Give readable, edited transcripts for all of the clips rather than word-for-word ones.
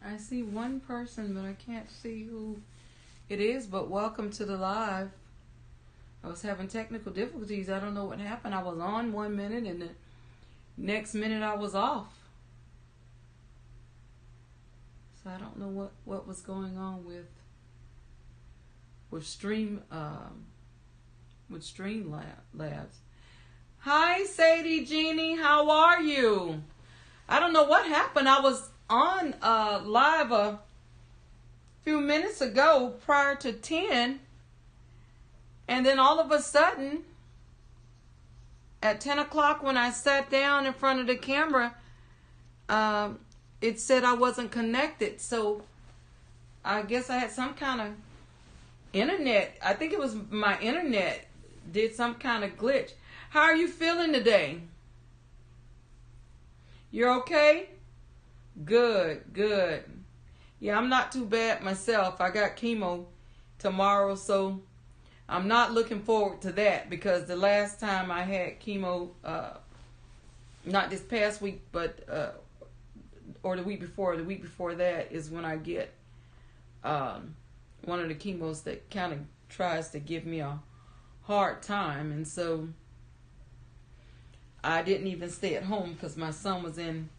I see one person, but I can't see who it is. But welcome to the live. I was having technical difficulties. I don't know what happened. I was on 1 minute and the next minute I was off. So I don't know what was going on with Labs. Hi, Sadie Jeannie. How are you? I don't know what happened. I was on live a few minutes ago prior to 10. And then all of a sudden, at 10 o'clock when I sat down in front of the camera, it said I wasn't connected. So I guess I had some kind of internet. I think it was my internet did some kind of glitch. How are you feeling today? You're okay? Good, good. Yeah, I'm not too bad myself. I got chemo tomorrow, so I'm not looking forward to that because the last time I had chemo, not this past week, but or the week before that is when I get one of the chemos that kind of tries to give me a hard time, and so I didn't even stay at home because my son was in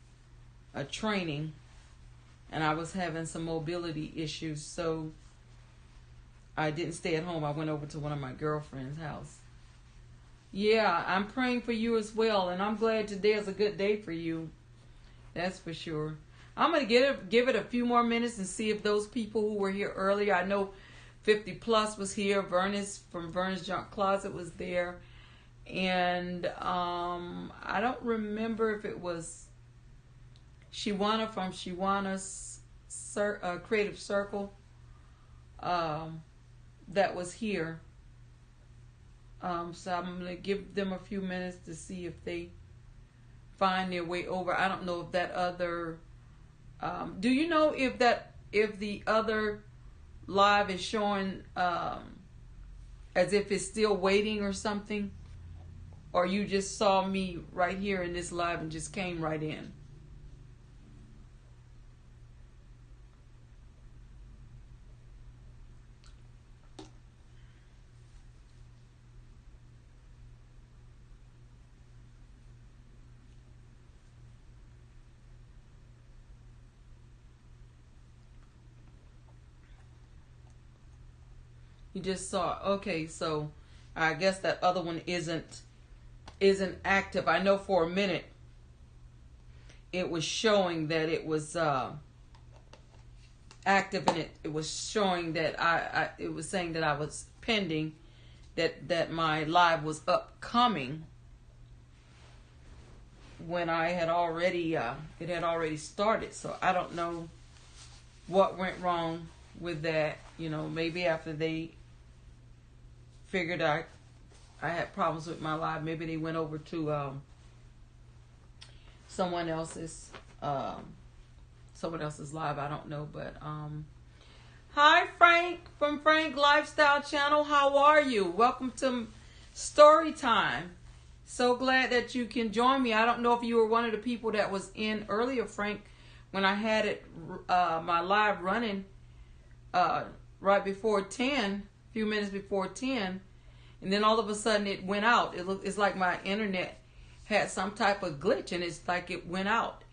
a training and I was having some mobility issues, so I didn't stay at home. I went over to one of my girlfriend's house. Yeah, I'm praying for you as well, and I'm glad today is a good day for you. That's for sure. I'm going to give it a few more minutes and see if those people who were here earlier, I know 50 Plus was here, Vernis from Vern's Junk Closet was there, and I don't remember if it was Shiwana from Shiwana's Creative Circle that was here. So I'm going to give them a few minutes to see if they find their way over. I don't know if that other... do you know if the other live is showing as if it's still waiting or something? Or you just saw me right here in this live and just came right in? You just saw. Okay, so I guess that other one isn't active. I know for a minute it was showing that it was active, and it was showing that it was saying that I was pending, that my live was upcoming when I had already it had already started. So I don't know what went wrong with that. You know, maybe after they figured I had problems with my live, maybe they went over to someone else's live. I don't know, but hi Frank from Frank Lifestyle Channel. How are you? Welcome to Story Time. So glad that you can join me. I don't know if you were one of the people that was in earlier, Frank, when I had it my live running right before 10, a few minutes before 10, and then all of a sudden it went out. It's like my internet had some type of glitch, and it's like it went out.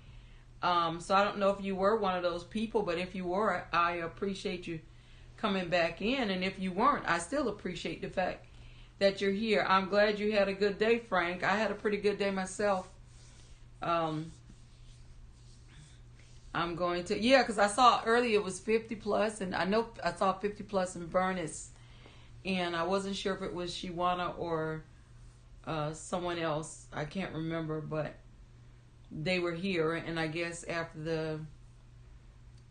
So I don't know if you were one of those people, but if you were, I appreciate you coming back in, and if you weren't, I still appreciate the fact that you're here. I'm glad you had a good day, Frank. I had a pretty good day myself. I'm going to, because I saw earlier it was 50 plus, and I know I saw 50 plus in Vernus, and I wasn't sure if it was Shiwana or someone else. I can't remember, but they were here, and I guess after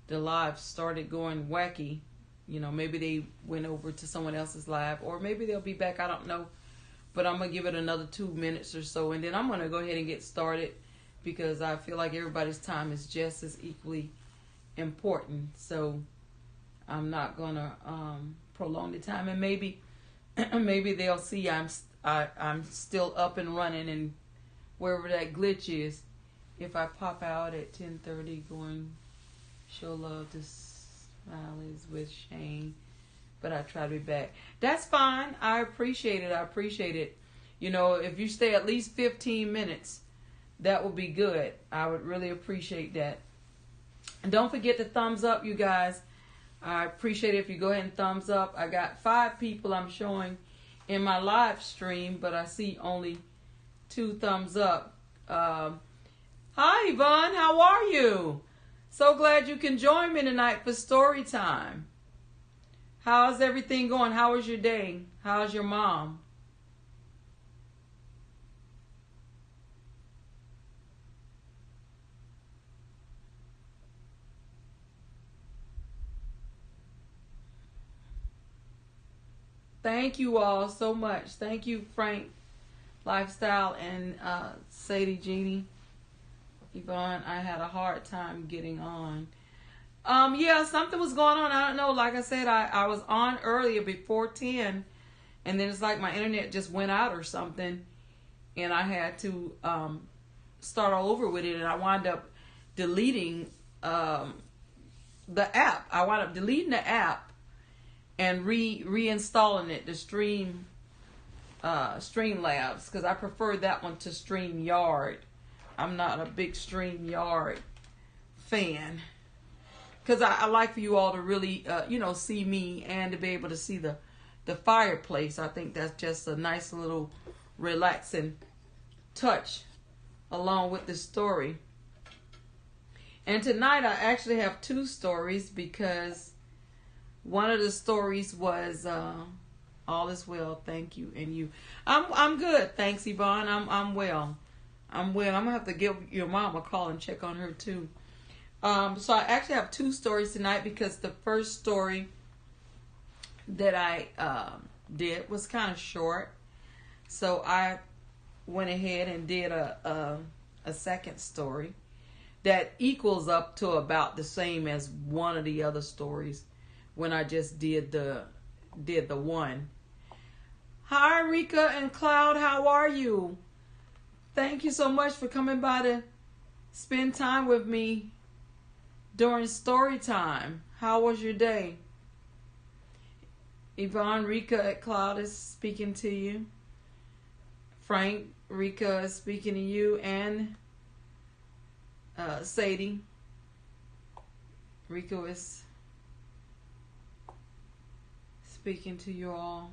the live started going wacky, maybe they went over to someone else's live, or maybe they'll be back. I don't know, but I'm gonna give it another 2 minutes or so, and then I'm gonna go ahead and get started, because I feel like everybody's time is just as equally important. So I'm not gonna prolong the time, and maybe they'll see I'm still up and running, and wherever that glitch is, if I pop out at 10:30 going Show love to Smiley's with Shane, but I try to be back. That's fine. I appreciate it. I appreciate it. You know, if you stay at least 15 minutes, that would be good. I would really appreciate that. And don't forget to thumbs up, you guys. I appreciate it if you go ahead and thumbs up. I got 5 people I'm showing in my live stream, but I see only 2 thumbs up. Hi, Yvonne. How are you? So glad you can join me tonight for story time. How's everything going? How was your day? How's your mom? Thank you all so much. Thank you, Frank Lifestyle and Sadie Jeannie. Yvonne, I had a hard time getting on. Yeah, something was going on. I don't know. Like I said, I was on earlier before 10, and then it's like my internet just went out or something, and I had to start all over with it, and I wound up deleting the app. I wound up deleting the app and reinstalling it to Streamlabs, because I prefer that one to StreamYard. I'm not a big StreamYard fan, because I like for you all to really, see me and to be able to see the fireplace. I think that's just a nice little relaxing touch along with the story. And tonight I actually have 2 stories, because one of the stories was all is well, thank you, and you. I'm good, thanks, Yvonne. I'm well. I'm gonna have to give your mom a call and check on her too. So I actually have 2 stories tonight, because the first story that I did was kind of short, so I went ahead and did a second story that equals up to about the same as one of the other stories when I just did the one. Hi, Rika and Cloud, how are you? Thank you so much for coming by to spend time with me during story time. How was your day? Yvonne, Rika at Cloud is speaking to you. Frank, Rika is speaking to you, and Sadie. Rika is speaking to you all.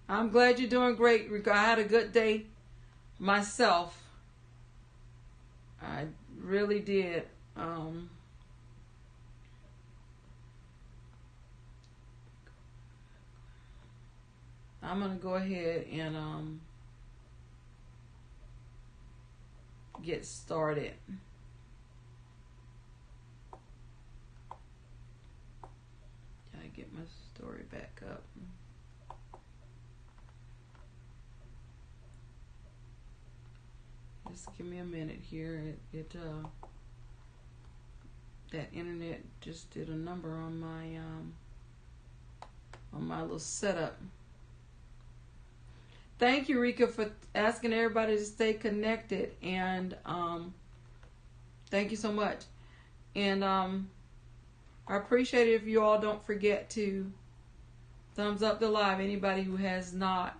I'm glad you're doing great, Rika. I had a good day myself. I really did. I'm going to go ahead and get started. Gotta get my story back up. Just give me a minute here. That internet just did a number on my little setup. Thank you, Rika, for asking everybody to stay connected, and thank you so much. And I appreciate it if you all don't forget to thumbs up the live. Anybody who has not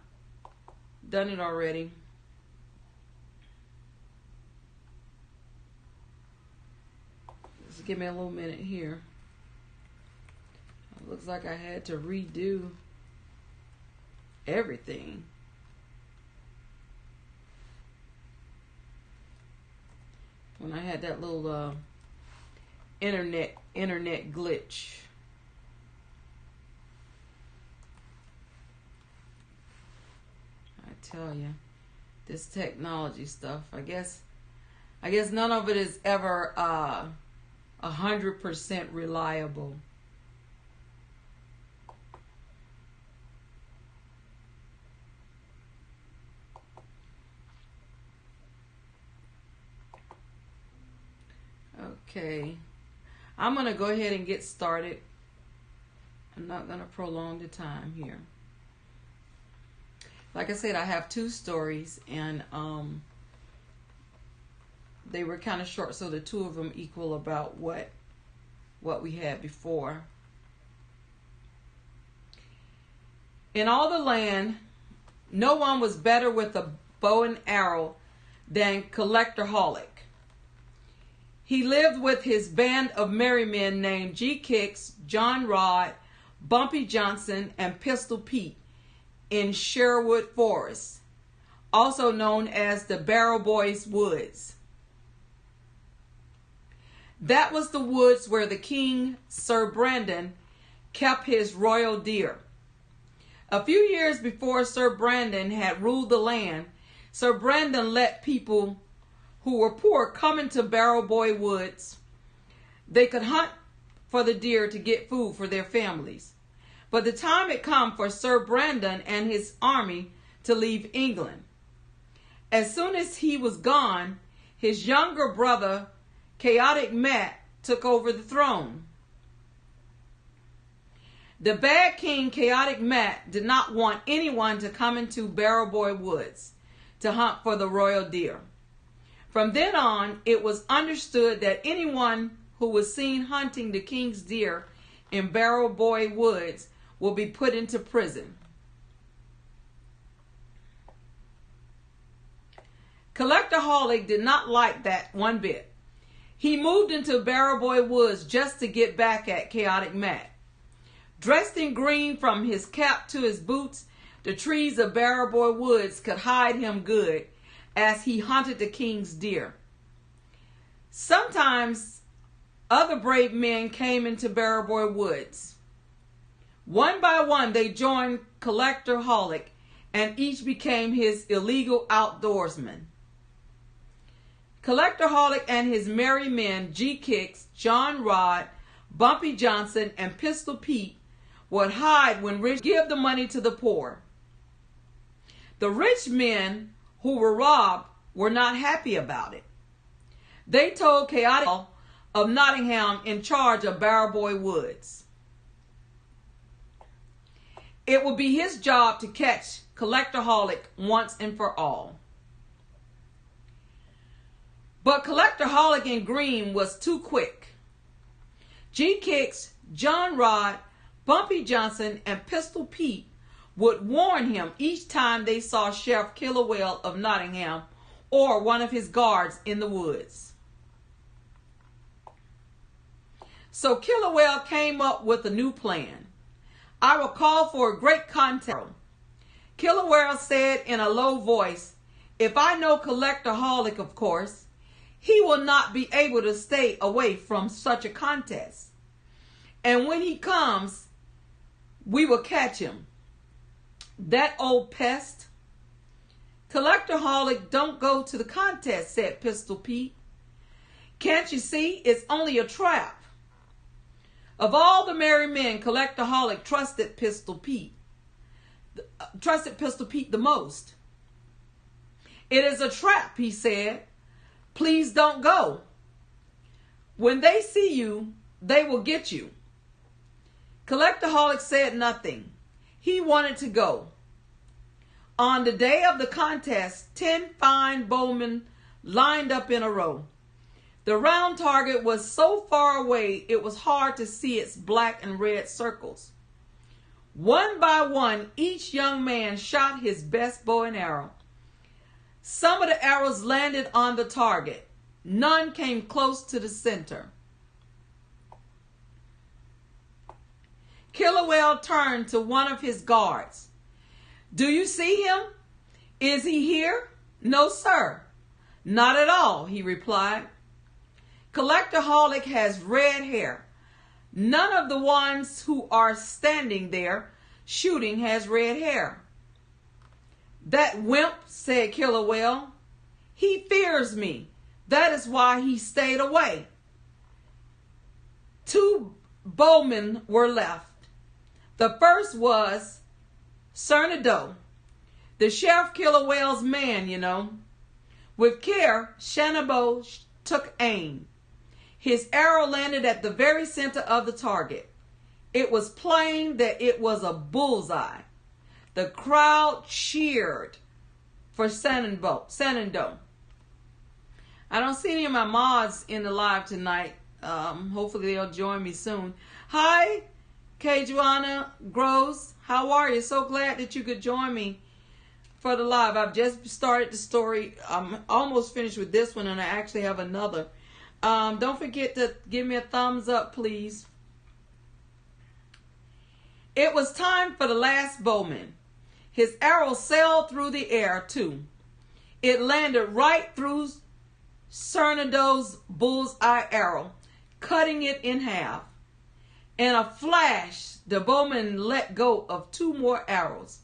done it already. Just give me a little minute here. It looks like I had to redo everything. When I had that little internet glitch. I tell you, this technology stuff, I guess none of it is ever 100% reliable. Okay, I'm going to go ahead and get started. I'm not going to prolong the time here. Like I said, I have 2 stories, and they were kind of short, so the two of them equal about what we had before. In all the land, no one was better with a bow and arrow than Collectorholic. He lived with his band of merry men named G-Kicks, John Rod, Bumpy Johnson, and Pistol Pete in Sherwood Forest, also known as the Barrel Boys Woods. That was the woods where the king, Sir Brandon, kept his royal deer. A few years before Sir Brandon had ruled the land, Sir Brandon let people who were poor come into Barrel Boy Woods. They could hunt for the deer to get food for their families. But the time had come for Sir Brandon and his army to leave England. As soon as he was gone, his younger brother, Chaotic Matt, took over the throne. The bad king, Chaotic Matt, did not want anyone to come into Barrel Boy Woods to hunt for the royal deer. From then on, it was understood that anyone who was seen hunting the king's deer in Barrel Boy Woods will be put into prison. Collectorholic did not like that one bit. He moved into Barrel Boy Woods just to get back at Chaotic Matt. Dressed in green from his cap to his boots, the trees of Barrel Boy Woods could hide him good as he hunted the king's deer. Sometimes other brave men came into Barrel Boy Woods. One by one, they joined Collectorholic, and each became his illegal outdoorsman. Collectorholic and his merry men, G-Kicks, John Rod, Bumpy Johnson, and Pistol Pete, would hide when rich give the money to the poor. The rich men who were robbed were not happy about it. They told Chaotic of Nottingham in charge of Barrel Boy Woods. It would be his job to catch Collectorholic once and for all. But Collectorholic in green was too quick. G-Kicks, John Rod, Bumpy Johnson, and Pistol Pete would warn him each time they saw Sheriff Killerwell of Nottingham or one of his guards in the woods. So Killerwell came up with a new plan. I will call for a great contest. Killerwell said in a low voice, if I know Collectorholic, of course, he will not be able to stay away from such a contest. And when he comes, we will catch him. That old pest. Collectorholic don't go to the contest, said Pistol Pete. Can't you see? It's only a trap. Of all the merry men, Collectorholic trusted Pistol Pete the most. It is a trap, he said. Please don't go. When they see you, they will get you. Collectorholic said nothing. He wanted to go. On the day of the contest, 10 fine bowmen lined up in a row. The round target was so far away it was hard to see its black and red circles. One by one, each young man shot his best bow and arrow. Some of the arrows landed on the target. None came close to the center. Killerwell turned to one of his guards. Do you see him? Is he here? No, sir. Not at all, he replied. Collectorholic has red hair. None of the ones who are standing there shooting has red hair. That wimp, said Killerwell. He fears me. That is why he stayed away. 2 bowmen were left. The first was Sernandough, the Sheriff Killerwell's man, you know. With care, Sernandough took aim. His arrow landed at the very center of the target. It was plain that it was a bullseye. The crowd cheered for Sernandough. I don't see any of my mods in the live tonight. Hopefully they'll join me soon. Hi, K. Joanna Gross. How are you? So glad that you could join me for the live. I've just started the story. I'm almost finished with this one, and I actually have another. Don't forget to give me a thumbs up, please. It was time for the last bowman. His arrow sailed through the air, too. It landed right through Sernandough's bullseye arrow, cutting it in half. In a flash, the bowman let go of 2 more arrows.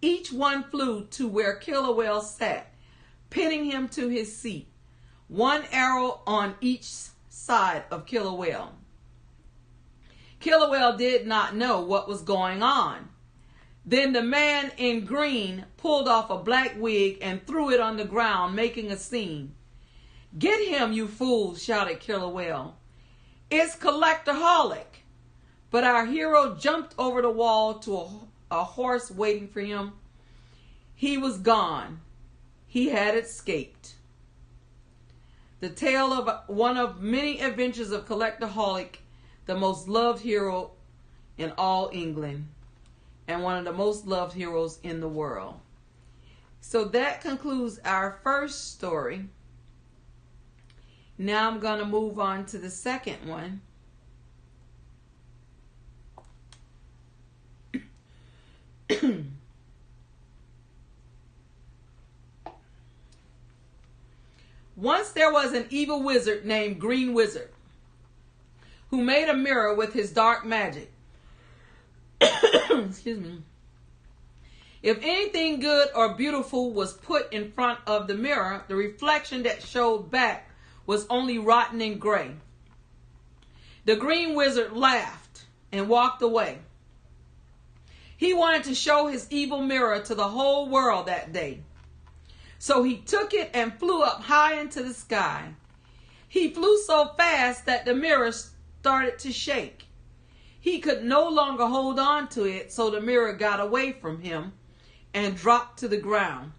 Each one flew to where Killer sat, pinning him to his seat. 1 arrow on each side of Killer. Killer did not know what was going on. Then the man in green pulled off a black wig and threw it on the ground, making a scene. "Get him, you fools," shouted Killer. "It's Collectorholic." But our hero jumped over the wall to a horse waiting for him. He was gone. He had escaped. The tale of one of many adventures of Collectorholic, the most loved hero in all England, and one of the most loved heroes in the world. So that concludes our first story. Now I'm going to move on to the second one. Once there was an evil wizard named Green Wizard who made a mirror with his dark magic. Excuse me. If anything good or beautiful was put in front of the mirror, the reflection that showed back was only rotten and gray. The Green Wizard laughed and walked away. He wanted to show his evil mirror to the whole world that day. So he took it and flew up high into the sky. He flew so fast that the mirror started to shake. He could no longer hold on to it, so the mirror got away from him and dropped to the ground.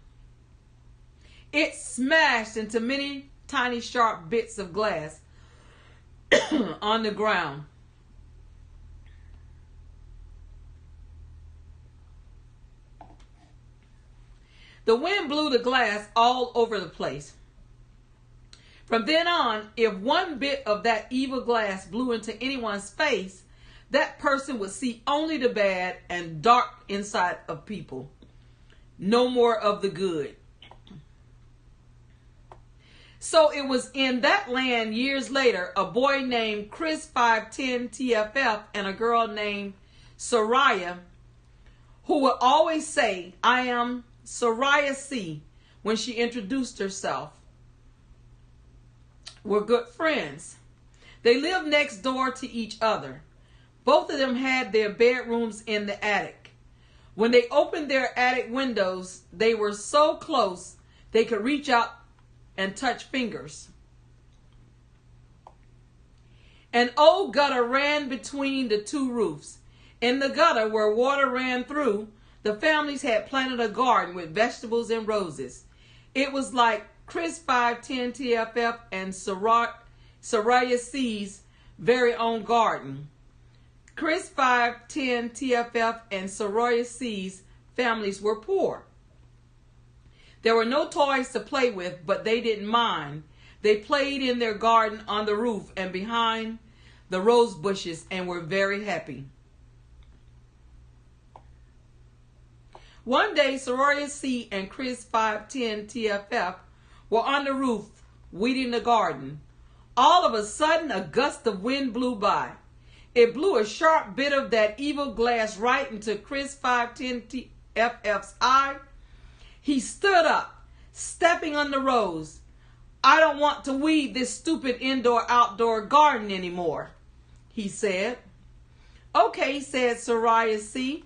It smashed into many tiny sharp bits of glass on the ground. The wind blew the glass all over the place. From then on, if one bit of that evil glass blew into anyone's face, that person would see only the bad and dark inside of people. No more of the good. So it was in that land years later, a boy named Chris 510 TFF and a girl named Soraya, who would always say, "I am Soraya C." when she introduced herself, were good friends. They lived next door to each other. Both of them had their bedrooms in the attic. When they opened their attic windows, they were so close they could reach out and touch fingers. An old gutter ran between the 2 roofs. In the gutter, where water ran through, the families had planted a garden with vegetables and roses. It was like Chris 510 TFF and Soraya C's very own garden. Chris 510 TFF and Soraya C's families were poor. There were no toys to play with, but they didn't mind. They played in their garden on the roof and behind the rose bushes and were very happy. One day, Soraya C and Chris 510 TFF were on the roof weeding the garden. All of a sudden, a gust of wind blew by. It blew a sharp bit of that evil glass right into Chris 510 TFF's eye. He stood up, stepping on the rose. "I don't want to weed this stupid indoor-outdoor garden anymore," he said. "Okay," said Soraya C.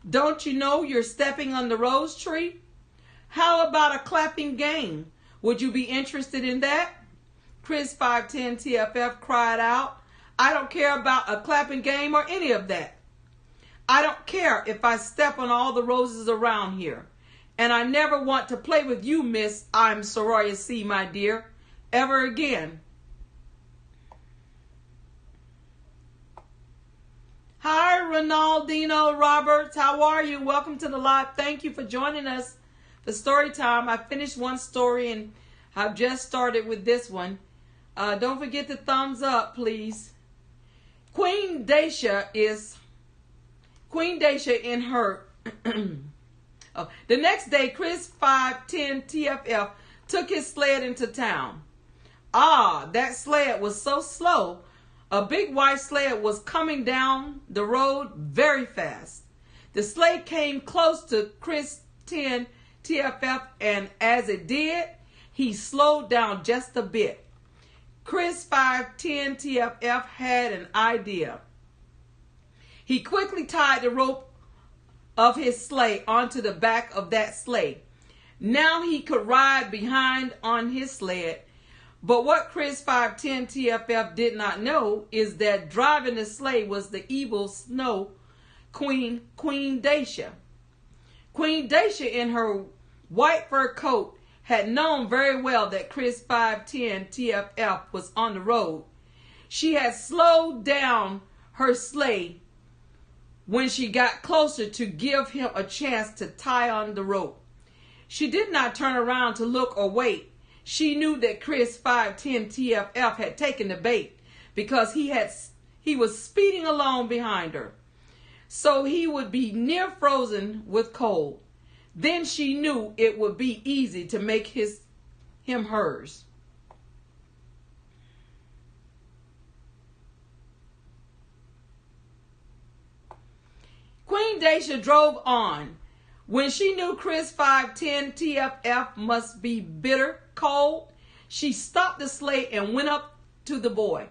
"Don't you know you're stepping on the rose tree? How about a clapping game? Would you be interested in that?" Chris 510 TFF cried out. "I don't care about a clapping game or any of that. I don't care if I step on all the roses around here. And I never want to play with you, Miss I'm Soraya C, my dear. ever again. Hi, Ronaldino Roberts. How are you? Welcome to the live. Thank you for joining us for story time. I finished one story and I've just started with this one. Don't forget to thumbs up, please. Queen Dacia in her... Oh, the next day, Chris 510 TFF took his sled into town. That sled was so slow. A big white sled was coming down the road very fast. The sled came close to Chris 10 TFF, and as it did, he slowed down just a bit. Chris 510 TFF had an idea. He quickly tied the rope of his sleigh onto the back of that sleigh. Now he could ride behind on his sled. But what Chris 510 TFF did not know is that driving the sleigh was the evil snow queen, Queen Dacia. Queen Dacia in her white fur coat had known very well that Chris 510 TFF was on the road. She had slowed down her sleigh when she got closer to give him a chance to tie on the rope. She did not turn around to look or wait. She knew that Chris 510 TFF had taken the bait because he was speeding along behind her. So he would be near frozen with cold. Then she knew it would be easy to make him hers. Queen Dacia drove on. When she knew Chris 510 TFF must be bitter cold, she stopped the sleigh and went up to the boy.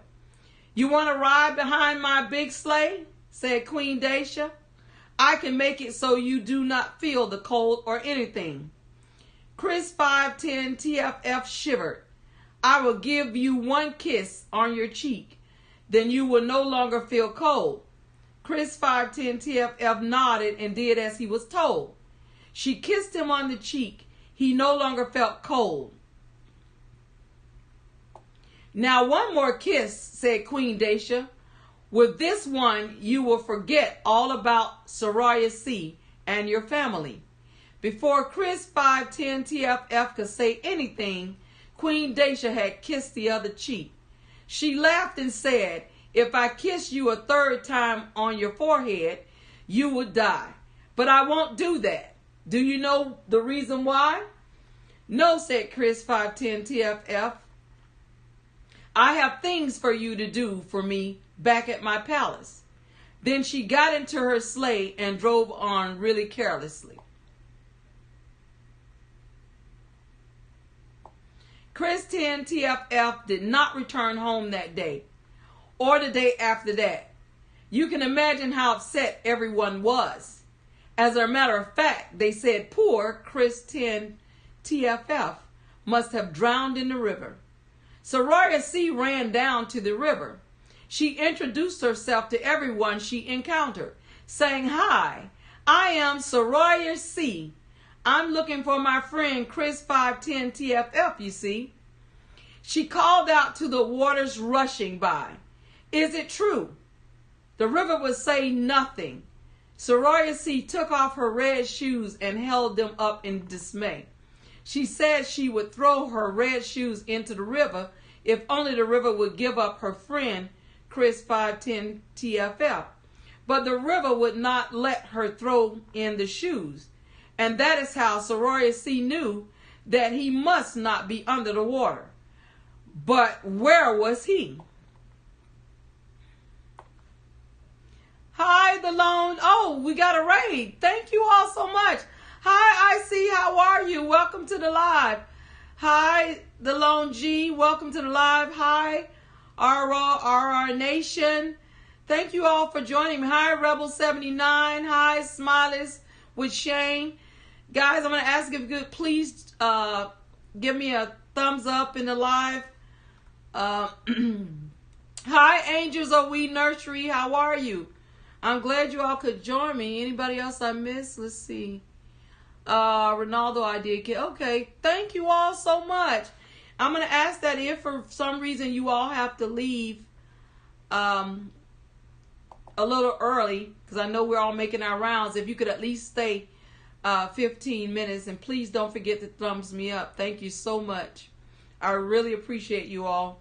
"You want to ride behind my big sleigh?" said Queen Dacia. "I can make it so you do not feel the cold or anything." Chris 510 TFF shivered. "I will give you one kiss on your cheek. Then you will no longer feel cold." Chris 510 TFF nodded and did as he was told. She kissed him on the cheek. He no longer felt cold. "Now one more kiss," said Queen Dacia. "With this one, you will forget all about Soraya C. and your family." Before Chris 510 TFF could say anything, Queen Dacia had kissed the other cheek. She laughed and said, "If I kiss you a third time on your forehead, you would die. But I won't do that. Do you know the reason why?" "No," said Chris 510 TFF. "I have things for you to do for me back at my palace." Then she got into her sleigh and drove on really carelessly. Chris 10 TFF did not return home that day or the day after that. You can imagine how upset everyone was. As a matter of fact, they said poor Chris 10 TFF must have drowned in the river. Soraya C. ran down to the river. She introduced herself to everyone she encountered, saying, "Hi, I am Soraya C. I'm looking for my friend Chris 510 TFF, you see." She called out to the waters rushing by, "Is it true?" The river would say nothing. Soraya C. took off her red shoes and held them up in dismay. She said she would throw her red shoes into the river if only the river would give up her friend Chris 510 TFF. But the river would not let her throw in the shoes. And that is how Soraya C. knew that he must not be under the water. But where was he? Hi, the lone. Oh, we got a raid. Thank you all so much. Hi, IC. How are you? Welcome to the live. Hi, the lone G. Welcome to the live. Hi, RR Nation. Thank you all for joining me. Hi, Rebel 79. Hi, Smileys with Shane. Guys, I'm going to ask if you could please give me a thumbs up in the live. Hi, Angels of We Nursery. How are you? I'm glad you all could join me. Anybody else I missed? Let's see. Ronaldo, I did get. Okay, thank you all so much. I'm going to ask that if for some reason you all have to leave a little early, because I know we're all making our rounds, if you could at least stay 15 minutes. And please don't forget to thumbs me up. Thank you so much. I really appreciate you all.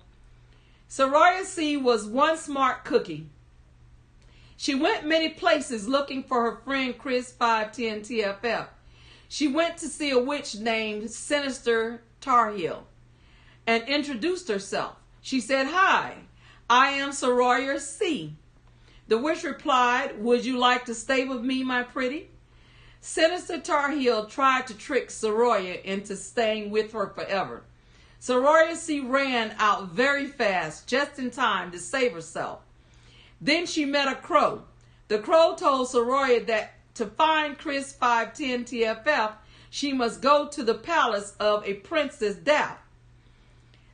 Soraya C. was one smart cookie. She went many places looking for her friend Chris 510 TFF. She went to see a witch named Sinister Tar Heel and introduced herself. She said, "Hi, I am Soraya C." The witch replied, "Would you like to stay with me, my pretty?" Sinister Tar Heel tried to trick Soraya into staying with her forever. Soraya C. ran out very fast, just in time to save herself. Then she met a crow. The crow told Soraya that to find Chris 510 TFF, she must go to the palace of a Princess Deborah.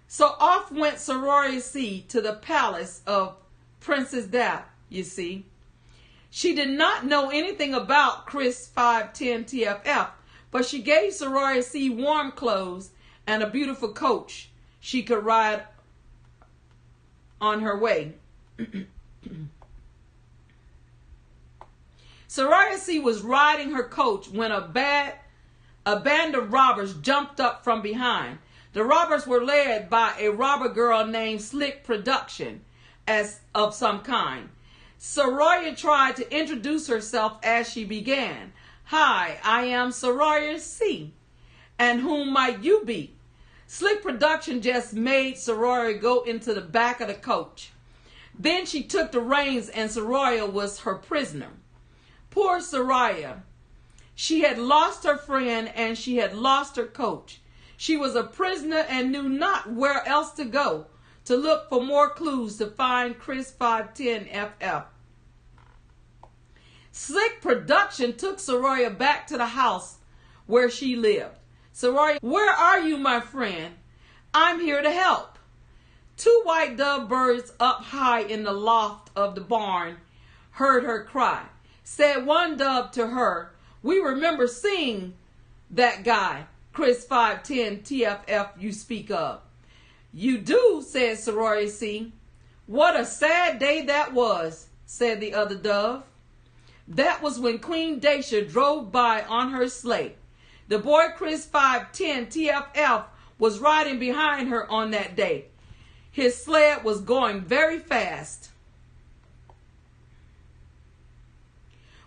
So off went Soraya C. to the palace of Princess Deborah, you see. She did not know anything about Chris 510 TFF, but she gave Soraya C. warm clothes and a beautiful coach she could ride on her way. Soraya C. was riding her coach when a band of robbers jumped up from behind. The robbers were led by a robber girl named Slick Production as of some kind. Soraya tried to introduce herself as she began. "Hi, I am Soraya C. And whom might you be?" Slick Production just made Soraya go into the back of the coach. Then she took the reins and Soraya was her prisoner. Poor Soraya. She had lost her friend and she had lost her coach. She was a prisoner and knew not where else to go to look for more clues to find Chris 510 FF. Slick Production took Soraya back to the house where she lived. "Soraya, where are you, my friend? I'm here to help." Two white dove birds up high in the loft of the barn heard her cry. Said one dove to her, "We remember seeing that guy, Chris 510 TFF you speak of." "You do," said Soraya C. "What a sad day that was," said the other dove. "That was when Queen Dacia drove by on her sleigh. The boy Chris 510 TFF was riding behind her on that day. His sled was going very fast.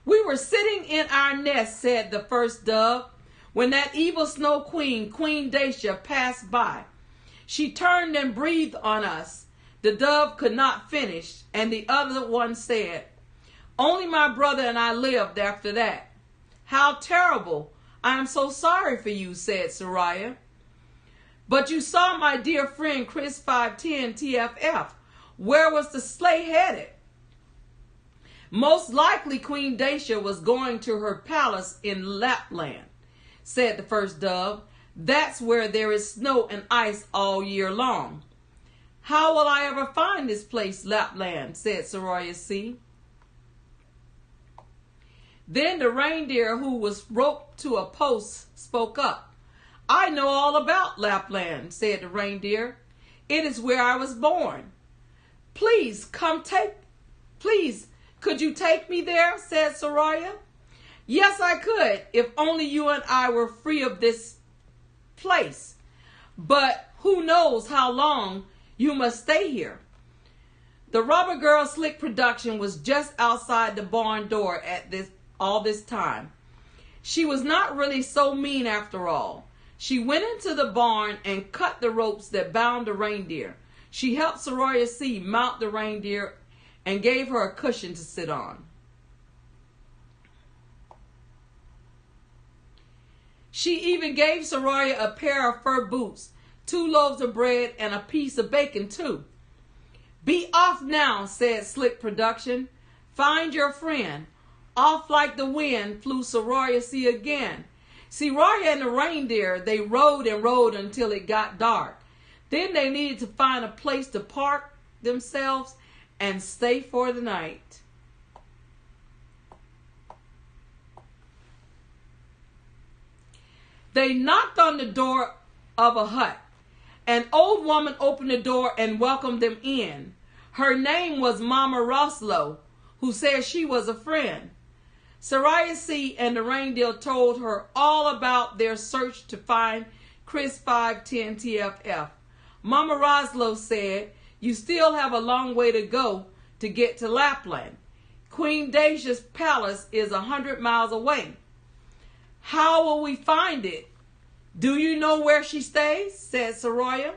We were sitting in our nest," said the first dove, "when that evil snow queen, Queen Dacia, passed by. She turned and breathed on us." The dove could not finish, and the other one said, "Only my brother and I lived after that." "How terrible. I am so sorry for you," said Soraya. "But you saw my dear friend Chris 510 TFF. Where was the sleigh headed?" "Most likely Queen Dacia was going to her palace in Lapland," said the first dove. "That's where there is snow and ice all year long." "How will I ever find this place, Lapland?" said Soraya C. Then the reindeer, who was roped to a post, spoke up. "I know all about Lapland," said the reindeer. "It is where I was born. Please, could you take me there?" said Soraya. "Yes, I could, if only you and I were free of this place. But who knows how long you must stay here." The robber girl Slick Production was just outside the barn door at all this time. She was not really so mean after all. She went into the barn and cut the ropes that bound the reindeer. She helped Soraya C. mount the reindeer and gave her a cushion to sit on. She even gave Soraya a pair of fur boots, 2 loaves of bread, and a piece of bacon too. "Be off now," said Slick Production. "Find your friend." Off like the wind flew Soraya C. again. Soraya and the reindeer, they rode and rode until it got dark. Then they needed to find a place to park themselves and stay for the night. They knocked on the door of a hut, An old woman opened the door and welcomed them in. Her name was Mama Roslow, who said she was a friend. Soraya C. and the reindeer told her all about their search to find Chris 510 TFF. Mama Roslow said, "You still have a long way to go to get to Lapland. Queen Dacia's palace is 100 miles away." "How will we find it? Do you know where she stays?" said Soraya.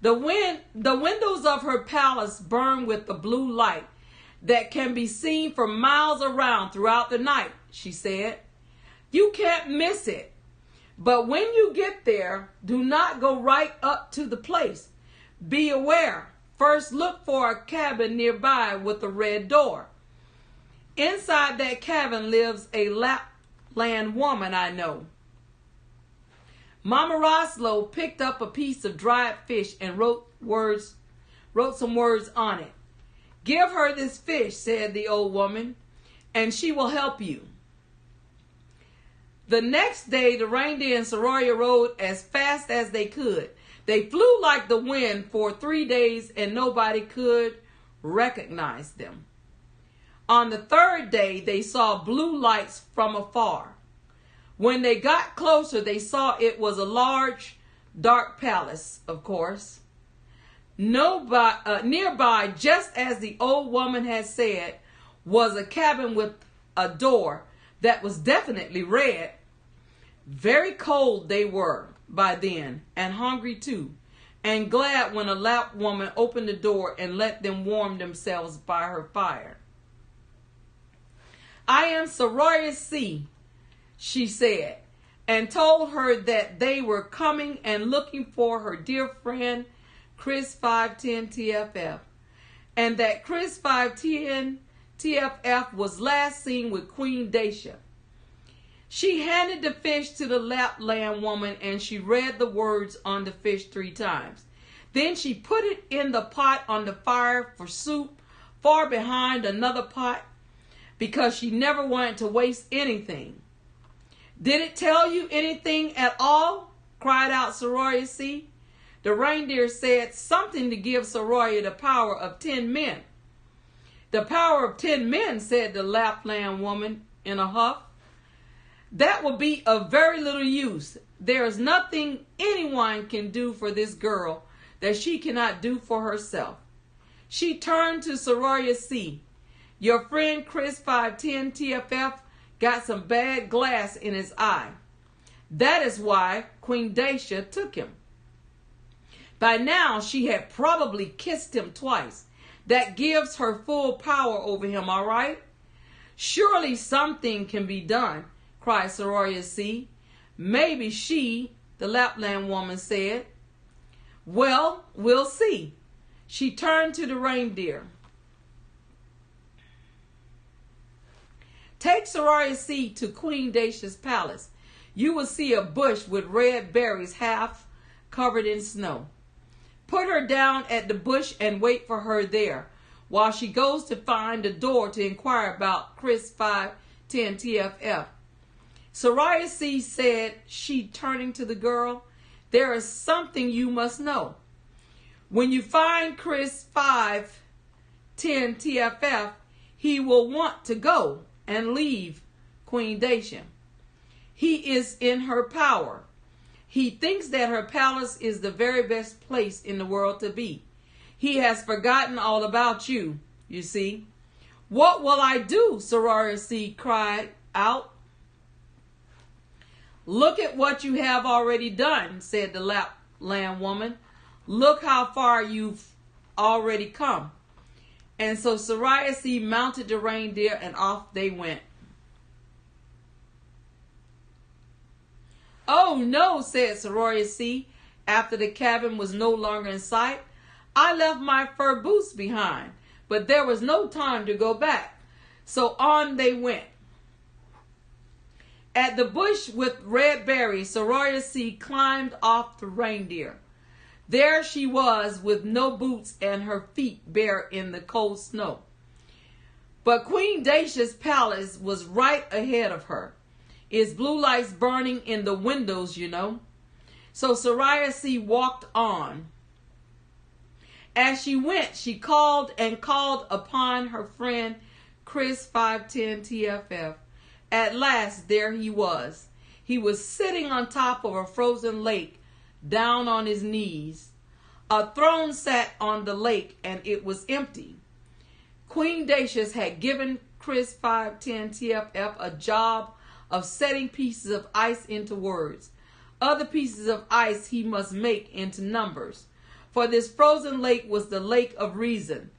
The windows of her palace burn with the blue light that can be seen for miles around throughout the night, she said. "You can't miss it. But when you get there, do not go right up to the place. Be aware. First, look for a cabin nearby with a red door. Inside that cabin lives a Lapland woman I know." Mama Roslow picked up a piece of dried fish and wrote some words on it. "Give her this fish," said the old woman, "and she will help you." The next day, the reindeer and Soraya rode as fast as they could. They flew like the wind for 3 days, and nobody could recognize them. On the third day, they saw blue lights from afar. When they got closer, they saw it was a large, dark palace, of course. Nearby, just as the old woman had said, was a cabin with a door that was definitely red. Very cold they were by then, and hungry too, and glad when a Lap woman opened the door and let them warm themselves by her fire. "I am Soraya C," she said, and told her that they were coming and looking for her dear friend Chris 510 TFF, and that Chris 510 TFF was last seen with Queen Dacia. She handed the fish to the Lapland woman, and she read the words on the fish 3 times. Then she put it in the pot on the fire for soup, far behind another pot, because she never wanted to waste anything. "Did it tell you anything at all?" cried out Soraya C. The reindeer said something to give Soraya the power of 10 men. "The power of 10 men, said the Lapland woman in a huff. "That will be of very little use. There is nothing anyone can do for this girl that she cannot do for herself." She turned to Soraya C. "Your friend Chris 510 TFF got some bad glass in his eye. That is why Queen Dacia took him. By now she had probably kissed him twice. That gives her full power over him, all right?" "Surely something can be done," cried Soraya C. "Maybe she," the Lapland woman said. "Well, we'll see." She turned to the reindeer. "Take Soraya C to Queen Dacia's palace. You will see a bush with red berries half covered in snow. Put her down at the bush and wait for her there while she goes to find the door to inquire about Chris 510 TFF. Soraya C said, she turning to the girl, "There is something you must know. When you find Chris 510 TFF, he will want to go and leave Queen Dacia. He is in her power. He thinks that her palace is the very best place in the world to be. He has forgotten all about you, you see." "What will I do?" Soraya C cried out. "Look at what you have already done," said the Lapland woman. "Look how far you've already come." And so Soraya C mounted the reindeer and off they went. "Oh no," said Soraya C after the cabin was no longer in sight. "I left my fur boots behind, but there was no time to go back." So on they went. At the bush with red berries, Soraya C climbed off the reindeer. There she was with no boots and her feet bare in the cold snow. But Queen Dacia's palace was right ahead of her, its blue lights burning in the windows, you know. So Soraya C. walked on. As she went, she called upon her friend Chris 510 TFF. At last, there he was. He was sitting on top of a frozen lake, down on his knees. A throne sat on the lake, and it was empty. Queen Dacius had given Chris 510 TFF a job of setting pieces of ice into words. Other pieces of ice he must make into numbers. For this frozen lake was the lake of reason,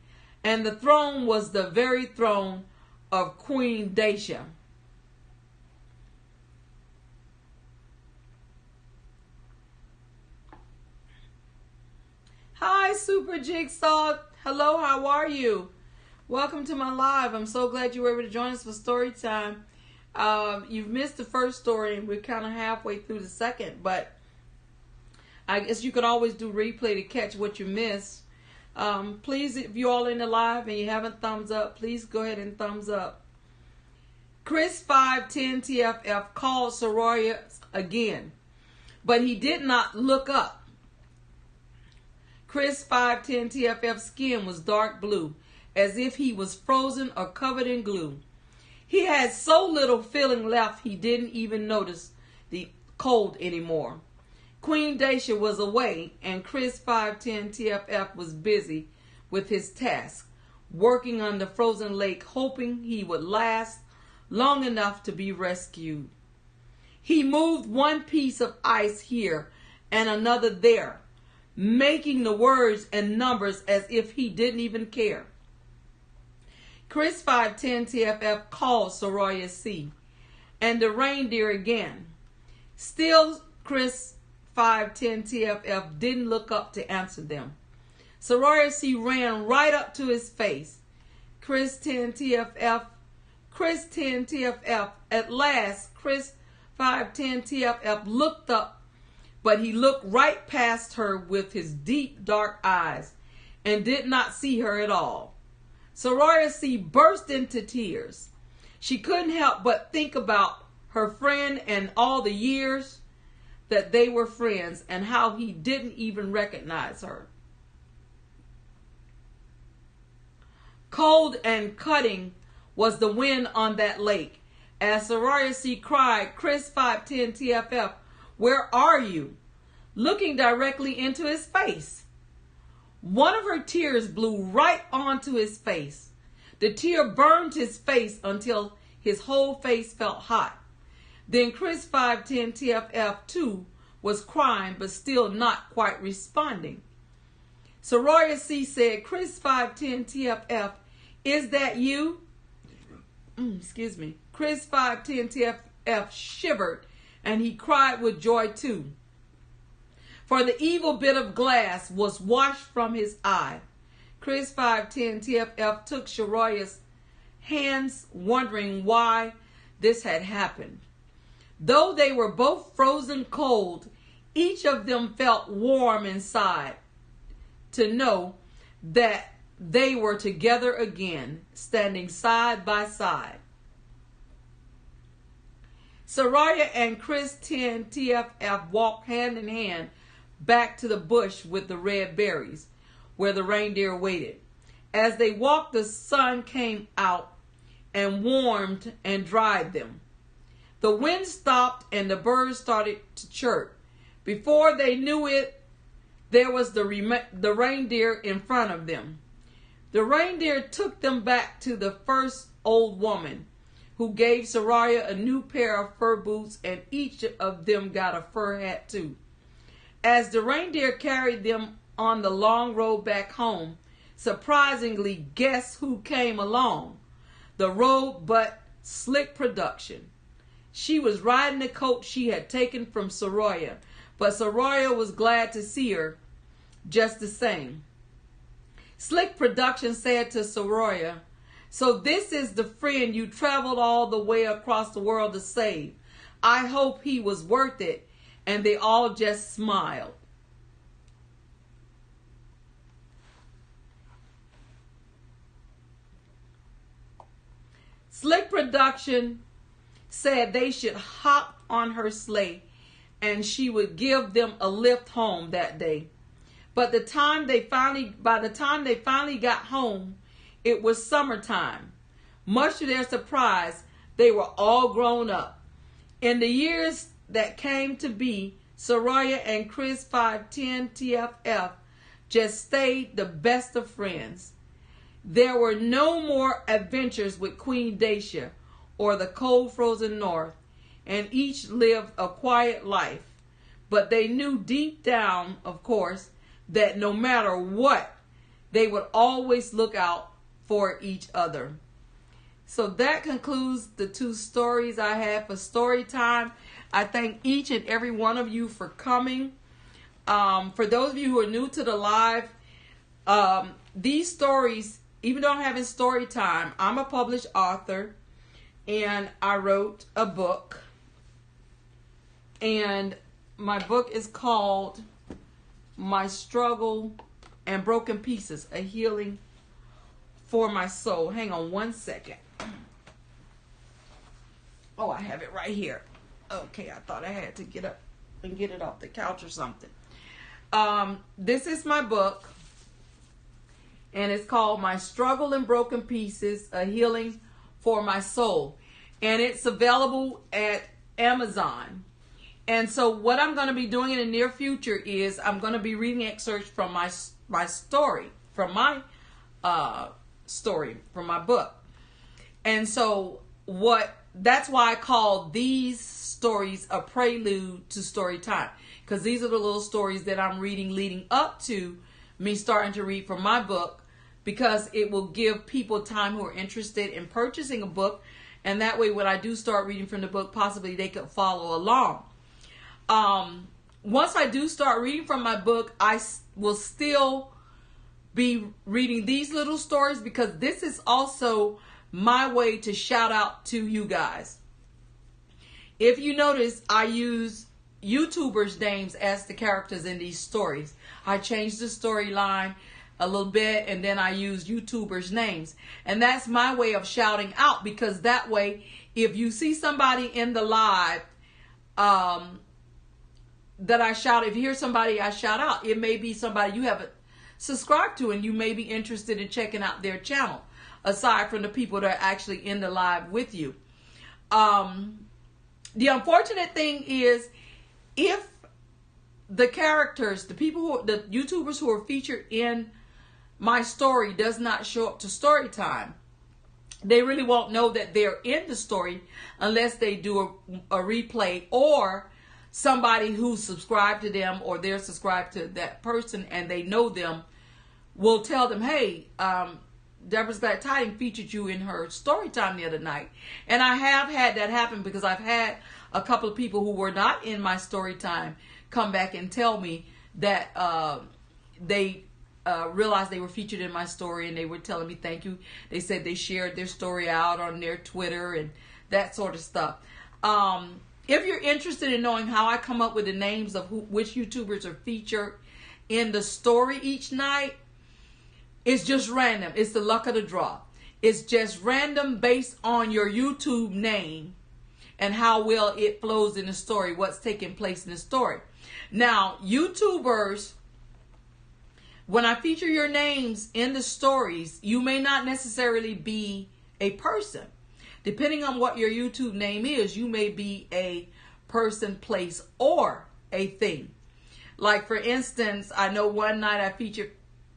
and the throne was the very throne of Queen Dacia. Hi, Super Jigsaw. Hello, how are you? Welcome to my live. I'm so glad you were able to join us for story time. You've missed the first story, and we're kind of halfway through the second, but I guess you could always do replay to catch what you missed. Please, if you're all in the live and you haven't thumbs up, please go ahead and thumbs up. Chris 510 TFF called Soraya again, but he did not look up. Chris 510 TFF's skin was dark blue, as if he was frozen or covered in glue. He had so little feeling left he didn't even notice the cold anymore. Queen Dacia was away, and Chris 510 TFF was busy with his task, working on the frozen lake, hoping he would last long enough to be rescued. He moved one piece of ice here and another there, making the words and numbers as if he didn't even care. Chris 510 TFF called Soraya C. and the reindeer again. Still, Chris 510 TFF didn't look up to answer them. Soraya C. ran right up to his face. Chris 10 TFF. At last, Chris 510 TFF looked up, but he looked right past her with his deep, dark eyes and did not see her at all. Soraya C. burst into tears. She couldn't help but think about her friend and all the years that they were friends and how he didn't even recognize her. Cold and cutting was the wind on that lake. As Soraya C. cried, Chris 510 TFF, where are you? Looking directly into his face. One of her tears blew right onto his face. The tear burned his face until his whole face felt hot. Then Chris 510 TFF too was crying, but still not quite responding. Soraya C. said, Chris 510 TFF, is that you? Excuse me. Chris 510 TFF shivered, and he cried with joy too. For the evil bit of glass was washed from his eye. Chris 510 TFF took Soraya's hands, wondering why this had happened. Though they were both frozen cold, each of them felt warm inside to know that they were together again, standing side by side. Soraya and Chris 10 TFF walked hand in hand back to the bush with the red berries, where the reindeer waited. As they walked, the sun came out and warmed and dried them. The wind stopped and the birds started to chirp. Before they knew it, there was the reindeer in front of them. The reindeer took them back to the first old woman, who gave Soraya a new pair of fur boots, and each of them got a fur hat too. As the reindeer carried them on the long road back home, surprisingly, guess who came along? The Roebuck Slick Production. She was riding the coat she had taken from Soraya, but Soraya was glad to see her just the same. Slick Production said to Soraya, so this is the friend you traveled all the way across the world to save. I hope he was worth it. And they all just smiled. Slick Production said they should hop on her sleigh and she would give them a lift home that day. But by the time they finally got home, it was summertime. Much to their surprise, they were all grown up. In the years that came to be, Soraya and Chris 510 TFF just stayed the best of friends. There were no more adventures with Queen Dacia or the cold frozen north, and each lived a quiet life. But they knew deep down, of course, that no matter what, they would always look out for each other. So that concludes the 2 stories I had for story time. I thank each and every one of you for coming. For those of you who are new to the live, these stories, even though I'm having story time, I'm a published author and I wrote a book. And my book is called My Struggle and Broken Pieces, A Healing for My Soul. Hang on one second. Oh, I have it right here. Okay, I thought I had to get up and get it off the couch or something. This is my book, and it's called My Struggle and Broken Pieces, A Healing for My Soul. And it's available at Amazon. And so what I'm going to be doing in the near future is I'm going to be reading excerpts from my story, from my book. And so that's why I call these stories a prelude to story time, because these are the little stories that I'm reading leading up to me starting to read from my book, because it will give people time who are interested in purchasing a book, and that way when I do start reading from the book, possibly they could follow along. Once I do start reading from my book, I will still be reading these little stories, because this is also my way to shout out to you guys. If you notice, I use YouTubers' names as the characters in these stories. I changed the storyline a little bit, and then I use YouTubers' names. And that's my way of shouting out, because that way, if you see somebody in the live that I shout, if you hear somebody I shout out, it may be somebody you haven't subscribed to, and you may be interested in checking out their channel, aside from the people that are actually in the live with you. The unfortunate thing is, if the characters, the YouTubers who are featured in my story does not show up to story time, they really won't know that they're in the story unless they do a replay, or somebody who's subscribed to them, or they're subscribed to that person and they know them, will tell them, hey, Deborah's sGladTidings featured you in her story time the other night. And I have had that happen, because I've had a couple of people who were not in my story time come back and tell me that they realized they were featured in my story, and they were telling me thank you. They said they shared their story out on their Twitter and that sort of stuff. If you're interested in knowing how I come up with the names of which YouTubers are featured in the story each night, it's just random. It's the luck of the draw. It's just random based on your YouTube name and how well it flows in the story, what's taking place in the story. Now, YouTubers, when I feature your names in the stories, you may not necessarily be a person. Depending on what your YouTube name is, you may be a person, place, or a thing. Like, for instance, I know one night I featured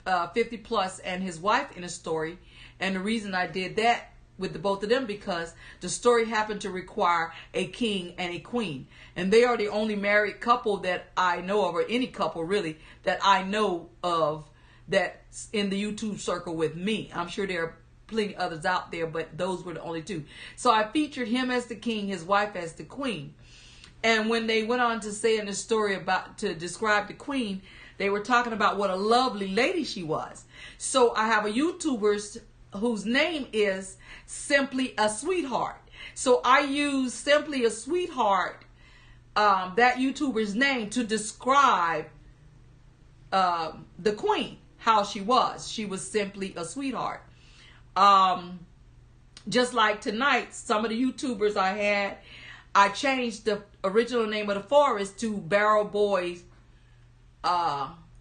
50 Plus and his wife in a story, and the reason I did that with the both of them, because the story happened to require a king and a queen, and they are the only married couple that I know of, or any couple really that I know of that's in the YouTube circle with me. I'm sure there are plenty others out there, but those were the only 2. So I featured him as the king, his wife as the queen. And when they went on to say in the story to describe the queen, they were talking about what a lovely lady she was. So I have a YouTuber whose name is Simply a Sweetheart. So I use Simply a Sweetheart, that YouTuber's name, to describe the queen, how she was. She was simply a sweetheart. Just like tonight, some of the YouTubers I had, I changed the original name of the forest to Barrel Boys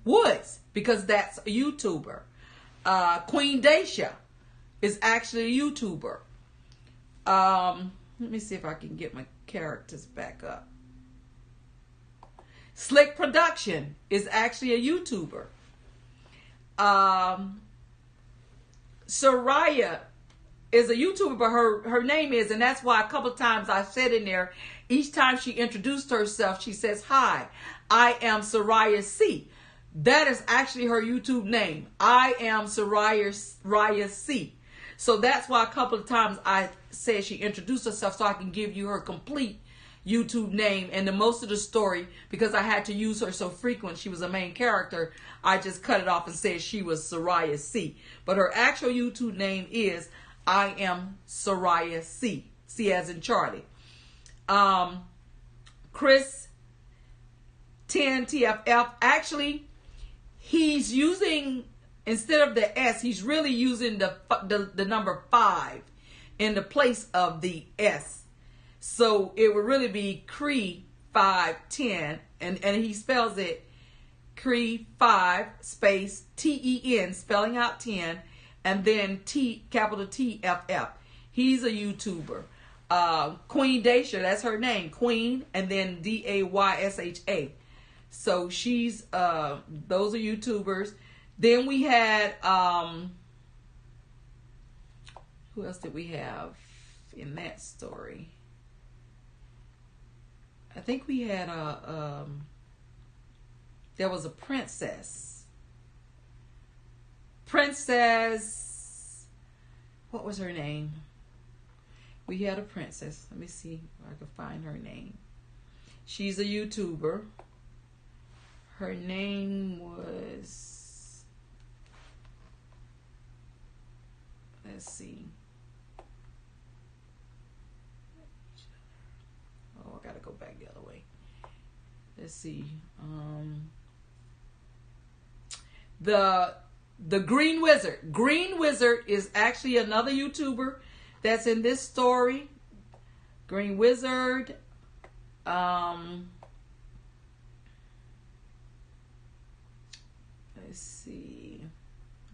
Woods because that's a YouTuber. Queen Dacia is actually a YouTuber. Let me see if I can get my characters back up. Slick Production is actually a YouTuber. Soraya is a YouTuber, but her name is, and that's why a couple of times I said in there, each time she introduced herself, she says, "Hi, I am Soraya C." That is actually her YouTube name. I am Soraya C. So that's why a couple of times I said she introduced herself so I can give you her complete YouTube name. And the most of the story, because I had to use her so frequent, she was a main character, I just cut it off and said she was Soraya C. But her actual YouTube name is I am Soraya C. C as in Charlie. Chris 10 TFF, actually, he's using, instead of the S, he's really using the number 5 in the place of the S. So it would really be Cree 510, and he spells it Cree 5 space TEN, spelling out 10, and then T, capital TFF. He's a YouTuber. Queen Dacia, that's her name, Queen, and then DAYSHA. So she's those are YouTubers. Then we had who else did we have in that story? I think we had there was a princess. What was her name? We had a princess. Let me see if I can find her name. She's a YouTuber. Her name was, let's see. Oh, I gotta go back the other way. Let's see. The Green Wizard. Green Wizard is actually another YouTuber that's in this story. Green Wizard. Let's see.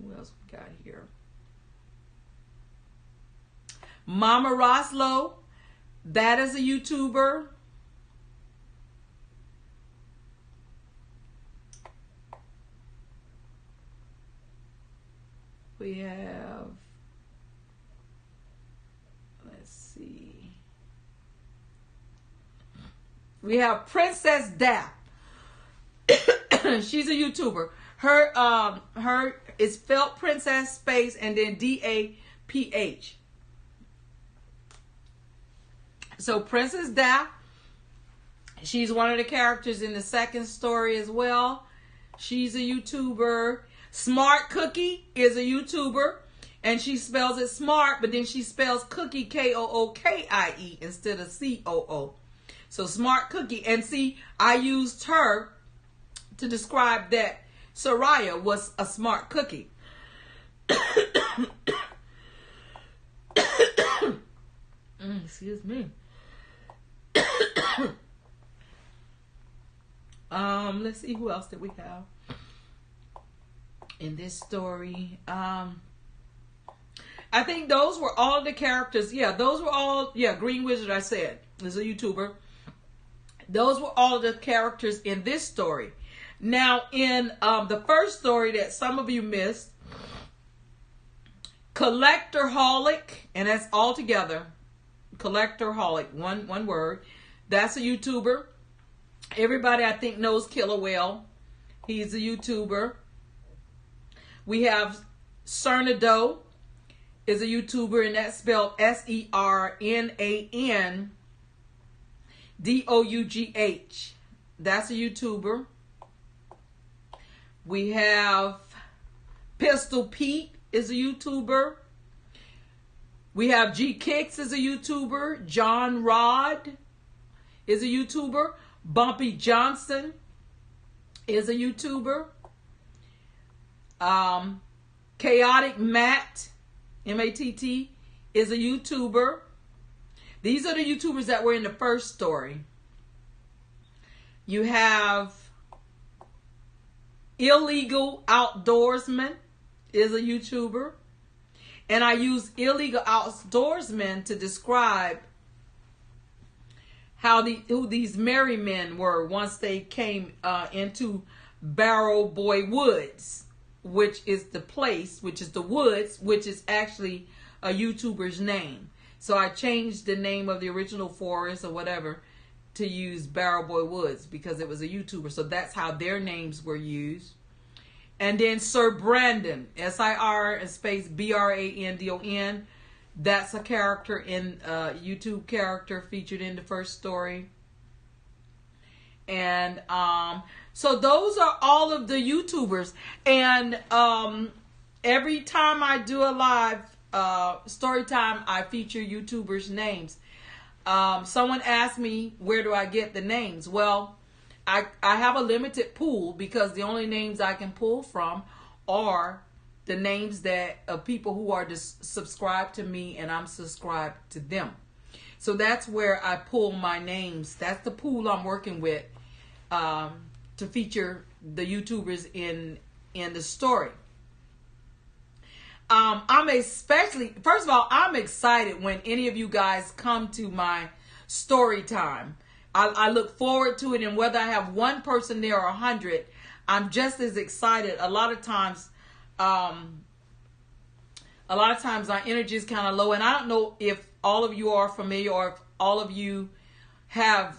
Who else we got here? Mama Roslow. That is a YouTuber. We have, let's see. We have Princess Daff. She's a YouTuber. Her is spelled Princess space and then DAPH. So Princess Daff, she's one of the characters in the second story as well. She's a YouTuber. Smart Kookie is a YouTuber, and she spells it smart, but then she spells cookie Kookie instead of COO. So Smart Kookie, and see, I used her to describe that Soraya was a smart cookie. Excuse me. Let's see, who else did we have in this story? I think those were all the characters. Yeah, those were all. Yeah, Green Wizard, I said, is a YouTuber. Those were all the characters in this story. Now, in the first story that some of you missed, Collectorholic, and that's all together. Collectorholic, one word. That's a YouTuber. Everybody, I think, knows Killer Whale. He's a YouTuber. We have Sernandough is a YouTuber, and that's spelled SERNANDOUGH. That's a YouTuber. We have Pistol Pete is a YouTuber. We have G Kicks is a YouTuber. John Rod is a YouTuber. Bumpy Johnson is a YouTuber. Chaotic Matt, MATT, is a YouTuber. These are the YouTubers that were in the first story. You have Illegal Outdoorsman is a YouTuber. And I use Illegal Outdoorsman to describe who these merry men were once they came into Barrel Boy Woods, which is the place, which is the woods, which is actually a YouTuber's name. So I changed the name of the original forest or whatever to use Barrel Boy Woods because it was a YouTuber. So that's how their names were used. And then Sir Brandon, S-I-R and space B-R-A-N-D-O-N. That's a character in YouTube character featured in the first story. And so those are all of the YouTubers. And every time I do a live story time, I feature YouTubers' names. Someone asked me, where do I get the names? Well, I have a limited pool because the only names I can pull from are the names of people who are subscribed to me and I'm subscribed to them. So that's where I pull my names. That's the pool I'm working with to feature the YouTubers in the story. First of all, I'm excited when any of you guys come to my story time. I look forward to it, and whether I have one person there or 100, I'm just as excited. A lot of times our energy is kind of low, and I don't know if all of you are familiar or if all of you have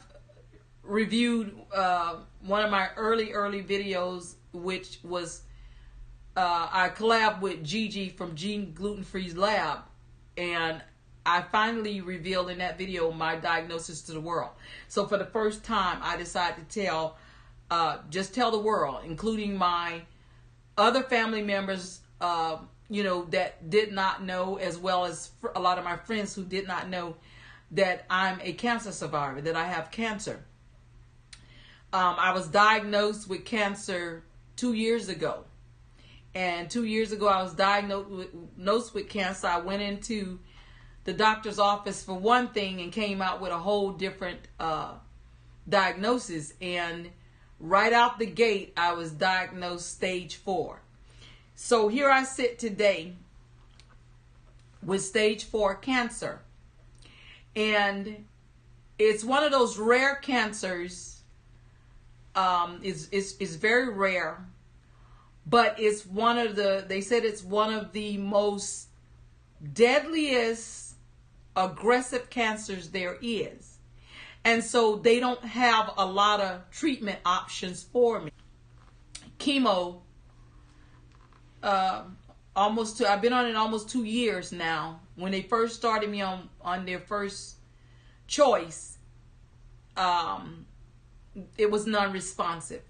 reviewed one of my early videos, which was I collabed with Gigi from Gene Gluten Free's Lab, and I finally revealed in that video my diagnosis to the world. So for the first time, I decided to tell the world, including my other family members, that did not know, as well as a lot of my friends who did not know that I'm a cancer survivor, that I have cancer. I was diagnosed with cancer 2 years ago. And 2 years ago, I was diagnosed with cancer. I went into the doctor's office for one thing and came out with a whole different diagnosis. And right out the gate, I was diagnosed stage 4. So here I sit today with stage 4 cancer. And it's one of those rare cancers. It's very rare. But it's they said it's one of the most deadliest, aggressive cancers there is. And so they don't have a lot of treatment options for me. Chemo, I've been on it almost 2 years now. When they first started me on their first choice, it was non-responsive.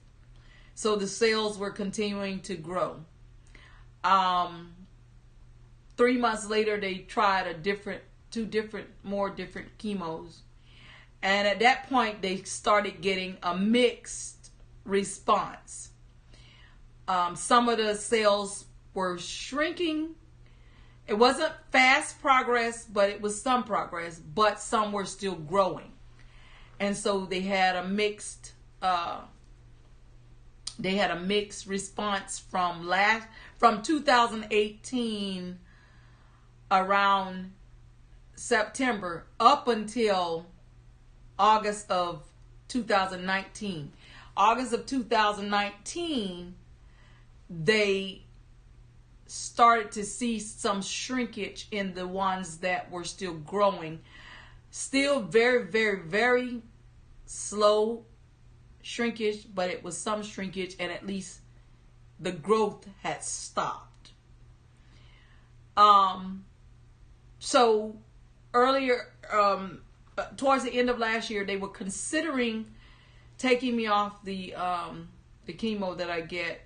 So the cells were continuing to grow. 3 months later, they tried two more different chemos. And at that point, they started getting a mixed response. Some of the cells were shrinking. It wasn't fast progress, but it was some progress, but some were still growing. And so they had a mixed response from 2018 around September up until August of 2019. August of 2019, they started to see some shrinkage in the ones that were still growing. Still very, very, very slow shrinkage, but it was some shrinkage, and at least the growth had stopped. So earlier, towards the end of last year, they were considering taking me off the chemo that I get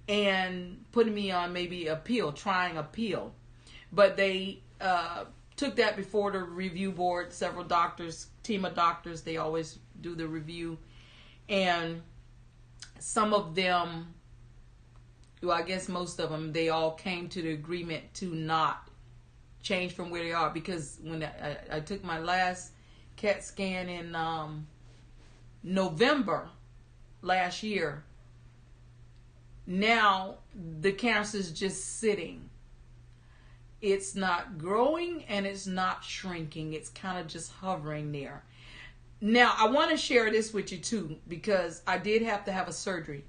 and putting me on maybe a pill, trying a pill. But they took that before the review board. Several doctors, team of doctors, they always do the review. And some of them, well, I guess most of them, they all came to the agreement to not changed from where they are, because when I took my last CAT scan in November last year, now the cancer is just sitting. It's not growing and it's not shrinking. It's kind of just hovering there. Now, I want to share this with you too, because I did have to have a surgery.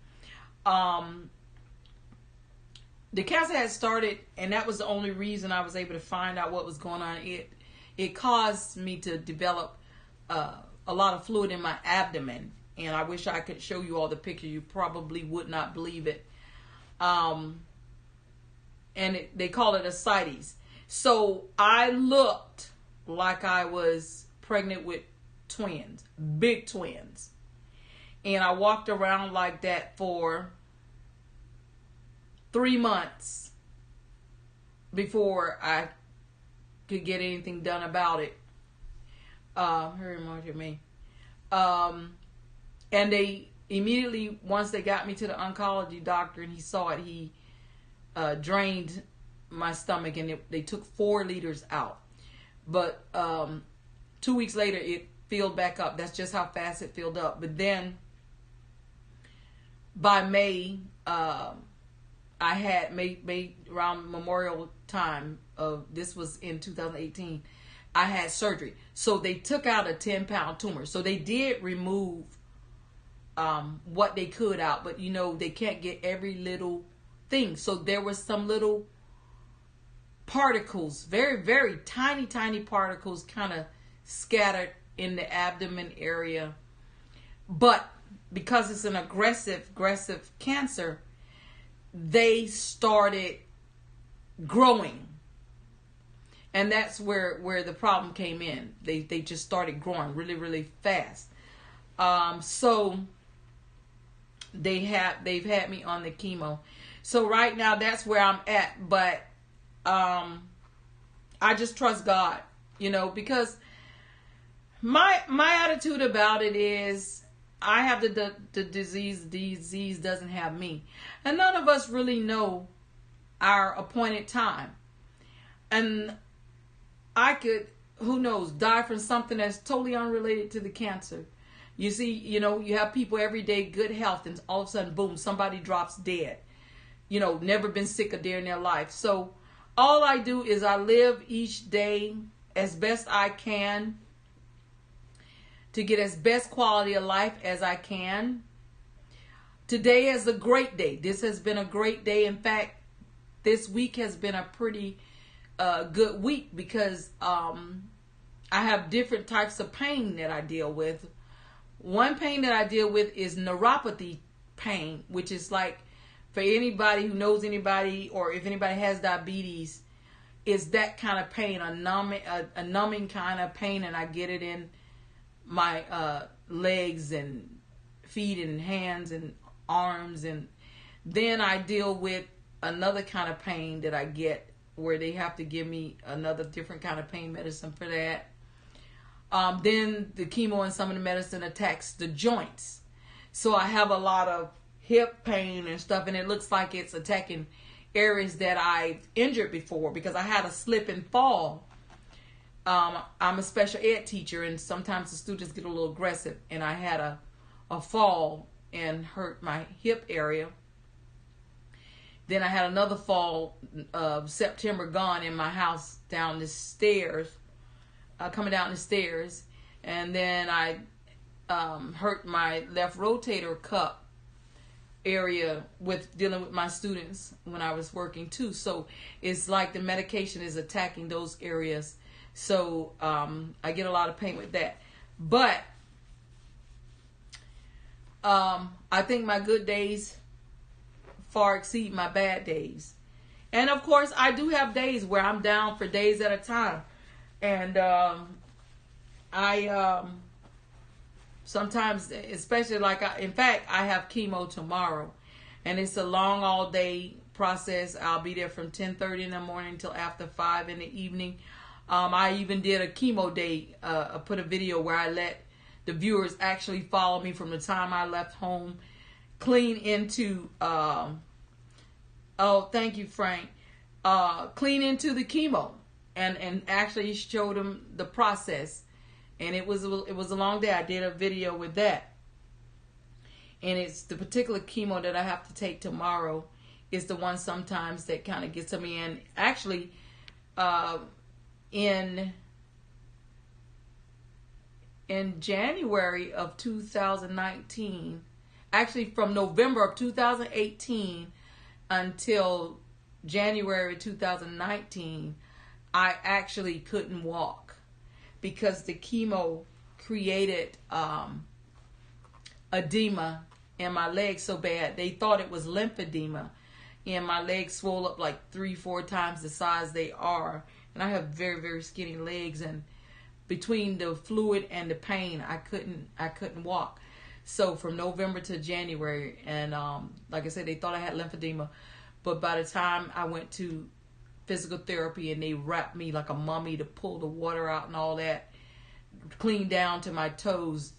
The cancer had started, and that was the only reason I was able to find out what was going on. It caused me to develop a lot of fluid in my abdomen, and I wish I could show you all the pictures. You probably would not believe it. They call it ascites. So I looked like I was pregnant with twins, big twins. And I walked around like that for 3 months before I could get anything done about it. Hurry, Marty, me. And they immediately, once they got me to the oncology doctor and he saw it, he drained my stomach, and they took 4 liters out. But 2 weeks later, it filled back up. That's just how fast it filled up. But then by May, I had May around Memorial time of, this was in 2018, I had surgery. So they took out a 10-pound tumor. So they did remove what they could out, but you know, they can't get every little thing. So there was some little particles, very, very tiny particles kind of scattered in the abdomen area. But because it's an aggressive cancer, they started growing. And that's where the problem came in. They just started growing really, really fast. So they've had me on the chemo. So right now that's where I'm at. But I just trust God, you know, because my attitude about it is, I have the disease doesn't have me. And none of us really know our appointed time. And I could, who knows, die from something that's totally unrelated to the cancer. You see, you know, you have people every day, good health, and all of a sudden, boom, somebody drops dead. You know, never been sick a day in their life. So all I do is I live each day as best I can to get as best quality of life as I can. Today is a great day. This has been a great day. In fact, this week has been a pretty good week, because I have different types of pain that I deal with. One pain that I deal with is neuropathy pain, which is like, for anybody who knows anybody, or if anybody has diabetes, is that kind of pain, a numbing kind of pain, and I get it in my legs and feet and hands and arms. And then I deal with another kind of pain that I get, where they have to give me another different kind of pain medicine for that. Then the chemo and some of the medicine attacks the joints. So I have a lot of hip pain and stuff, and it looks like it's attacking areas that I've injured before, because I had a slip and fall. I'm a special ed teacher, and sometimes the students get a little aggressive, and I had a fall and hurt my hip area. Then I had another fall September gone in my house down the stairs, coming down the stairs. And then I hurt my left rotator cuff area with dealing with my students when I was working too. So it's like the medication is attacking those areas. So I get a lot of pain with that. But I think my good days far exceed my bad days. And of course, I do have days where I'm down for days at a time. And I sometimes, especially like, in fact, I have chemo tomorrow. And it's a long all day process. I'll be there from 10:30 in the morning until after 5 in the evening. I even did a chemo day. I put a video where I let the viewers actually follow me from the time I left home, clean into, oh, thank you, Frank, clean into the chemo. and actually showed them the process. And it was a long day. I did a video with that. And it's the particular chemo that I have to take tomorrow is the one sometimes that kind of gets to me. And actually, in January of 2019, actually from November of 2018 until January 2019, I actually couldn't walk because the chemo created edema in my legs so bad. They thought it was lymphedema, and my legs swole up like 3-4 times the size they are. And I have very, very skinny legs, and between the fluid and the pain, I couldn't walk. So from November to January, and like I said, they thought I had lymphedema, but by the time I went to physical therapy and they wrapped me like a mummy to pull the water out and all that, clean down to my toes,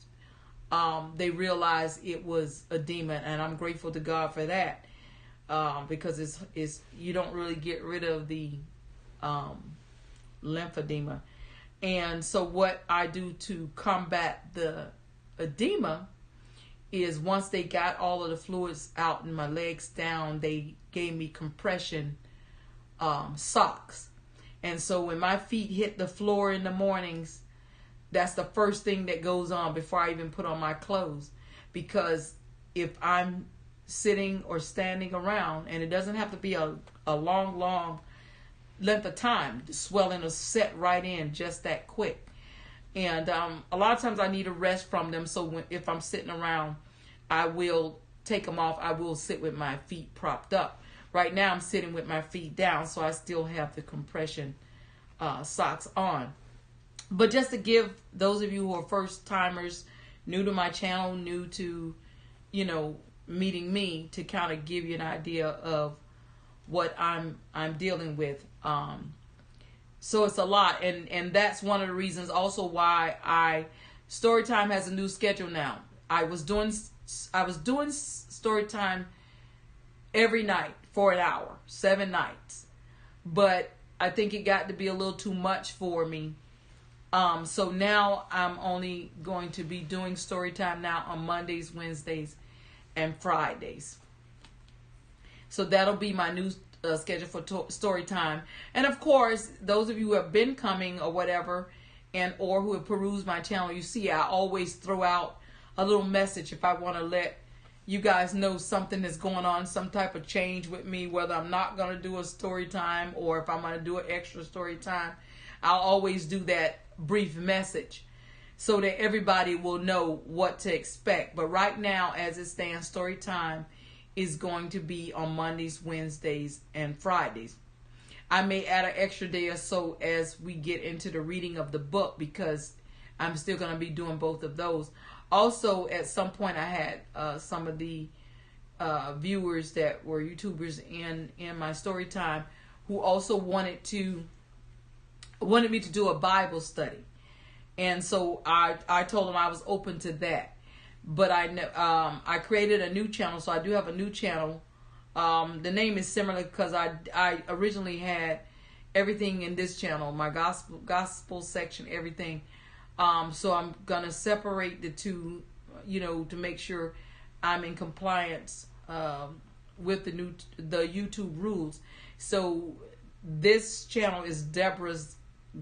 they realized it was edema, and I'm grateful to God for that, because it's you don't really get rid of the lymphedema. And so what I do to combat the edema is once they got all of the fluids out and my legs down, they gave me compression socks. And so when my feet hit the floor in the mornings, that's the first thing that goes on before I even put on my clothes. Because if I'm sitting or standing around, and it doesn't have to be a long length of time, the swelling will set right in just that quick. And a lot of times I need a rest from them. So if I'm sitting around, I will take them off. I will sit with my feet propped up. Right now I'm sitting with my feet down, so I still have the compression socks on. But just to give those of you who are first timers, new to my channel, new to, meeting me, to kind of give you an idea of what I'm dealing with. So it's a lot, and that's one of the reasons also why Storytime has a new schedule now. I was doing Storytime every night for an hour, 7 nights, but I think it got to be a little too much for me. So now I'm only going to be doing Storytime now on Mondays, Wednesdays, and Fridays. So that'll be my new schedule for Storytime. And of course, those of you who have been coming or whatever, or who have perused my channel, you see I always throw out a little message if I want to let you guys know something is going on, some type of change with me, whether I'm not going to do a Storytime or if I'm going to do an extra Storytime. I'll always do that brief message so that everybody will know what to expect. But right now, as it stands, Storytime is going to be on Mondays, Wednesdays, and Fridays. I may add an extra day or so as we get into the reading of the book, because I'm still going to be doing both of those. Also, at some point, I had some of the viewers that were YouTubers in my Storytime who also wanted me to do a Bible study. And so I told them I was open to that. But I created a new channel, so I do have a new channel. The name is similar because I originally had everything in this channel, my gospel section, everything. So I'm gonna separate the two, to make sure I'm in compliance with the YouTube rules. So this channel is Deborah's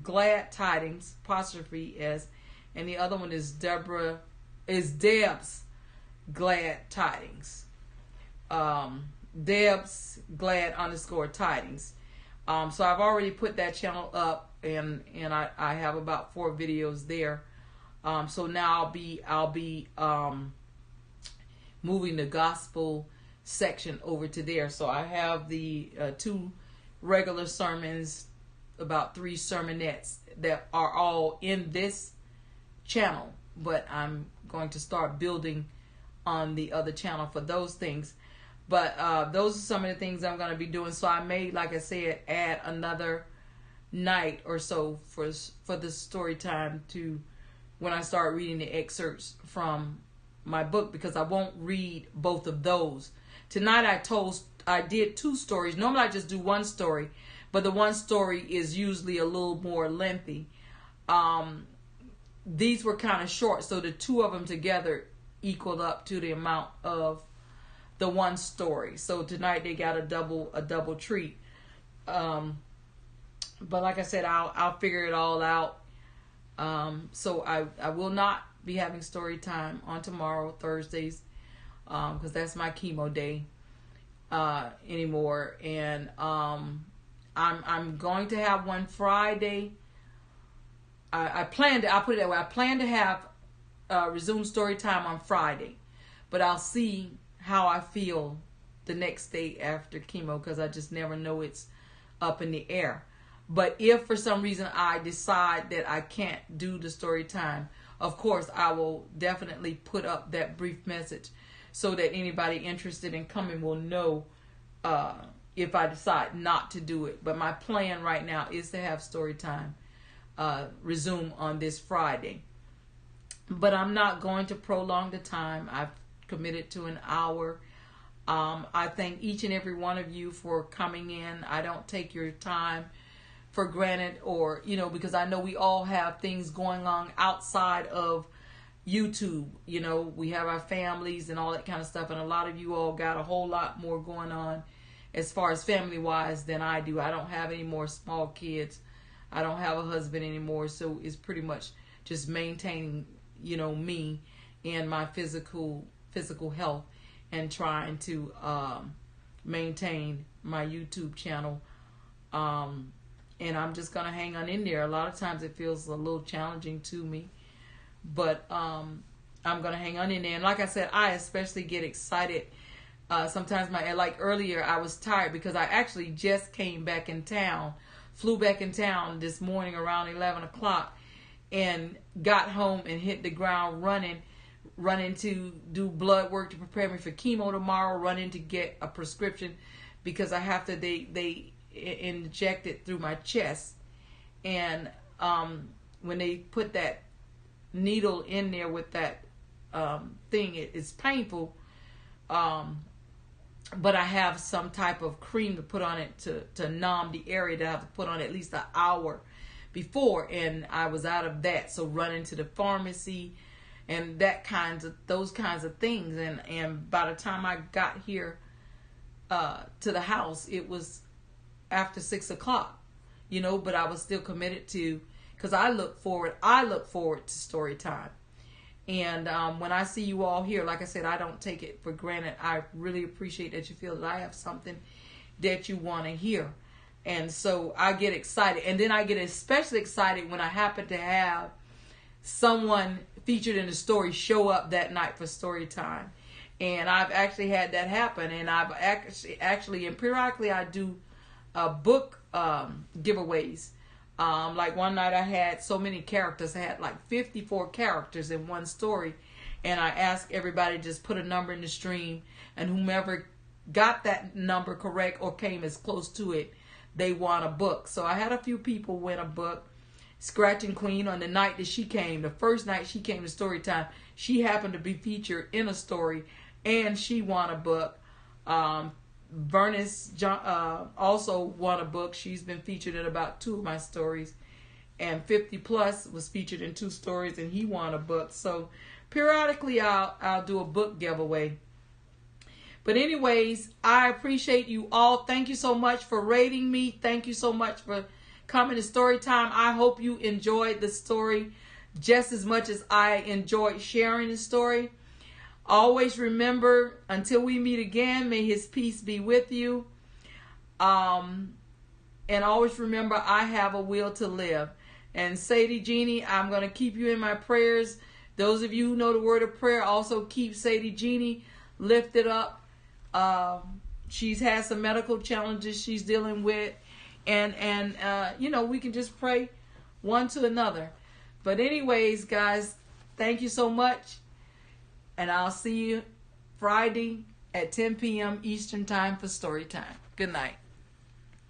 Glad Tidings, apostrophe S, and the other one is Deb's Glad Tidings. Deb's Glad _Tidings. So I've already put that channel up, and I have about 4 videos there. So now I'll be moving the gospel section over to there. So I have the 2 regular sermons, about 3 sermonettes that are all in this channel, but I'm going to start building on the other channel for those things. But those are some of the things I'm going to be doing. So I may, like I said, add another night or so for the story time to when I start reading the excerpts from my book, because I won't read both of those. Tonight I did 2 stories. Normally I just do 1 story, but the one story is usually a little more lengthy. These were kind of short, so the two of them together equaled up to the amount of the one story. So tonight they got a double treat. But like I said, I'll figure it all out. So I will not be having story time on tomorrow, Thursdays, because that's my chemo day anymore. And I'm going to have one Friday. I'll put it that way. I plan to have resume story time on Friday, but I'll see how I feel the next day after chemo, because I just never know. It's up in the air. But if for some reason I decide that I can't do the story time, of course I will definitely put up that brief message so that anybody interested in coming will know if I decide not to do it. But my plan right now is to have story time resume on this Friday. But I'm not going to prolong the time. I've committed to an hour. I thank each and every one of you for coming in. I don't take your time for granted, or because I know we all have things going on outside of YouTube. We have our families and all that kind of stuff, and a lot of you all got a whole lot more going on as far as family wise than I do. I don't have any more small kids. I don't have a husband anymore, so it's pretty much just maintaining me and my physical health, and trying to maintain my YouTube channel. And I'm just going to hang on in there. A lot of times it feels a little challenging to me, but I'm going to hang on in there. And like I said, I especially get excited. Sometimes like earlier, I was tired because I actually just came back in town, flew back in town this morning around 11 o'clock, and got home and hit the ground running to do blood work to prepare me for chemo tomorrow, running to get a prescription because I have to, they inject it through my chest. And when they put that needle in there with that thing, it's painful. But I have some type of cream to put on it to numb the area that I have to put on at least an hour before, and I was out of that. So running to the pharmacy and those kinds of things, and by the time I got here to the house, it was after 6 o'clock, but I was still committed to, because I look forward to story time. And when I see you all here, like I said, I don't take it for granted. I really appreciate that you feel that I have something that you want to hear. And so I get excited. And then I get especially excited when I happen to have someone featured in the story show up that night for story time. And I've actually had that happen. And I've actually and periodically I do book giveaways. Like one night I had so many characters. I had like 54 characters in one story. And I asked everybody to just put a number in the stream. And whomever got that number correct or came as close to it, they won a book. So I had a few people win a book. Scratching Queen, on the night that she came, the first night she came to story time, she happened to be featured in a story, and she won a book. Vernis also won a book. She's been featured in about 2 of my stories. And 50 Plus was featured in 2 stories, and he won a book. So periodically I'll do a book giveaway. But anyways, I appreciate you all. Thank you so much for rating me. Thank you so much for coming to story time. I hope you enjoyed the story just as much as I enjoyed sharing the story. Always remember, until we meet again, may his peace be with you. And always remember, I have a will to live. And Sadie Jeannie, I'm going to keep you in my prayers. Those of you who know the word of prayer, also keep Sadie Jeannie lifted up. She's had some medical challenges she's dealing with. And we can just pray one to another. But anyways, guys, thank you so much. And I'll see you Friday at 10 p.m. Eastern Time for story time. Good night.